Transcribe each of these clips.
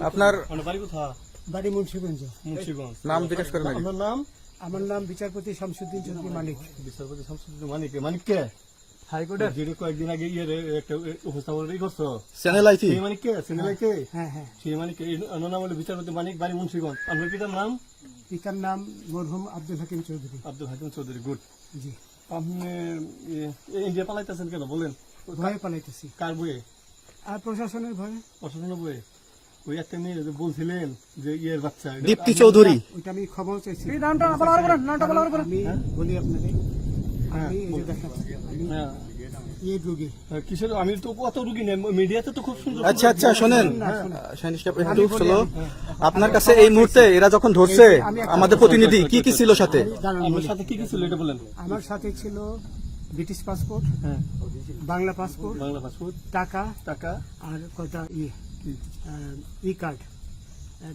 আপনার বাড়ি মুন্সিগঞ্জ। নাম জিজ্ঞেস করেন আগে। আমার নাম বিচারপতি শামসুদ্দিন চৌধুরী মানিক। বিচারপতি শামসুদ্দিন মানিক। মানিক কে? হাইকোর্টের যিনি কয়েকদিন আগে একটা উপস্থাপন করছো। চ্যানেল আইছি। সেই মানিক কে? চ্যানেল কে? হ্যাঁ হ্যাঁ। সেই মানিক ওনার নাম হলো বিচারপতি মানিক, বাড়ি মুন্সিগঞ্জ। আপনার পিতার নাম? পিতার নাম মরহুম আব্দুল হাকিম চৌধুরী। আব্দুল হাকিম চৌধুরী। গুড। জি। আপনি ইন্ডিয়া পালাইতেছেন কেন বলেন? ভয়ে পালাইতেছি। কার বইয়ে? আর প্রশাসনের ভয়ে। প্রশাসনের বইয়ে? ওই একটা মেয়ে যে বলছিলেন যে ইয়ের বাচ্চা, দীপ্তি চৌধুরী। ওইটা আমি ক্ষমাও চাইছি। নামটা বলার পরে আমি বলি আপনাকে, আমি এই যে দেখাচ্ছি, আমি হ্যাঁ। এই রোগী। কিসের? আমি তো কত রুগী নেই, মিডিয়াতে তো খুব সুন্দর। আচ্ছা আচ্ছা শোনেন, একটু স্লো। আপনার কাছে এই মুহূর্তে এরা যখন ধরছে আমাদের প্রতিনিধি কি কি ছিল সাথে? আপনার সাথে কি কি ছিল এটা বলেন। আমার সাথে ছিল ব্রিটিশ পাসপোর্ট, হ্যাঁ, বাংলা পাসপোর্ট, বাংলা পাসপোর্ট, টাকা টাকা, আর কটা ই কার্ড,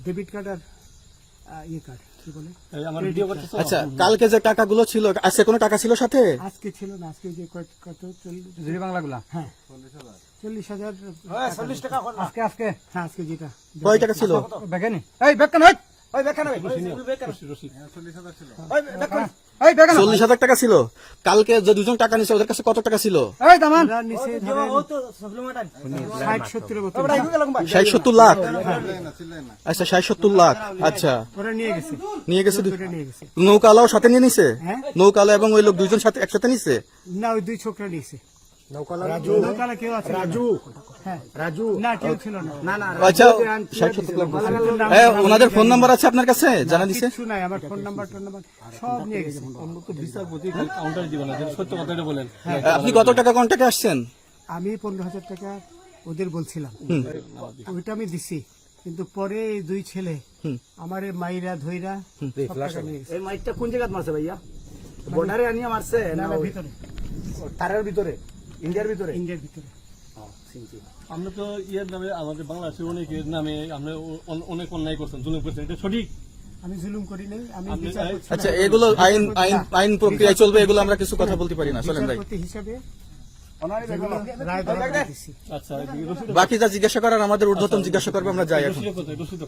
ডেবিট কার্ড আর ই কার্ড, কি বলে এই আমার ভিডিও করতেছো। আচ্ছা, কালকে যে টাকাগুলো ছিল, আজকে কোনো টাকা ছিল সাথে? আজকে ছিল না, আজকে যে কত 40 বাংলাগুলা। হ্যাঁ 40,000 টাকা আজকে হ্যাঁ আজকে যেটা কয় টাকা ছিল? বেকেনি এই বেকেন হই ওই বেকেন হই রশিদ। ওই বেকেন এই বেকেন 40,000 টাকা ছিল। কালকে যে দুজন টাকা নিছে ওদের কাছে কত টাকা ছিল? এই দামান ওরা নিচে ধরেন 60-70 মতো 60-70 লাখ। আচ্ছা 60-70 লাখ। আচ্ছা ওরা নিয়ে গেছে, নিয়ে গেছে। ওরা নিয়ে গেছে। নৌকালাও সাথে নিয়ে নিছে? হ্যাঁ। নৌকালা এবং ওই লোক দুইজন সাথে একসাথে নিছে? না, ওই দুই ছোকরা নিয়েছে। নৌকালা কেউ আছে? হ্যাঁ রাজু না, কেউ ছিল না। আচ্ছা 60-70 লাখ বলছে। ওনাদের ফোন নাম্বার আছে আপনার কাছে? জানা দিছে? কিছু নাই, আমার ফোন নাম্বার সব নিয়ে গেছে। বিচারপতি কাউন্টার দিবেন না, যেটা সত্য কথা এটা বলেন। আপনি কত টাকা কন্টাক্টে আসছেন? আমি 15,000 টাকা ওদের বলছিলাম, ওইটা আমি দিছি, কিন্তু পরে এই দুই ছেলে আমার মাইরা ধইরা সব টাকা নিয়ে গেছে। এই মাইকটা কোন জায়গায় মারছে ভাইয়া? বর্ডারে আনিয়া মারছে না না না, ওই ভিতরে, তারের ভিতরে, ইন্ডিয়ার ভিতরে? ইন্ডিয়ার ভিতরে। আমরা তো ইয়ের নামে, আমাদের বাংলাদেশের অনেকের নামে আমরা অনেক অন্যায় করছেন, জুলুম করছেন, এটা সঠিক? আমি জুলুম করি নাই, আমি আপনি- বিচার করছি না। আচ্ছা, এগুলো আইন আইন আইন প্রক্রিয়ায় চলবে, এগুলো আমরা কিছু কথা বলতে পারি না। চলেন ভাই, বিচারপতি হিসাবে যেগুলো রায় দেওয়া দিছি। আচ্ছা, রশিদ বাকি যা জিজ্ঞাসা করার আমাদের ঊর্ধ্বতন জিজ্ঞাসা করবে, আমরা যাই এখন। কোথায়? রশিদ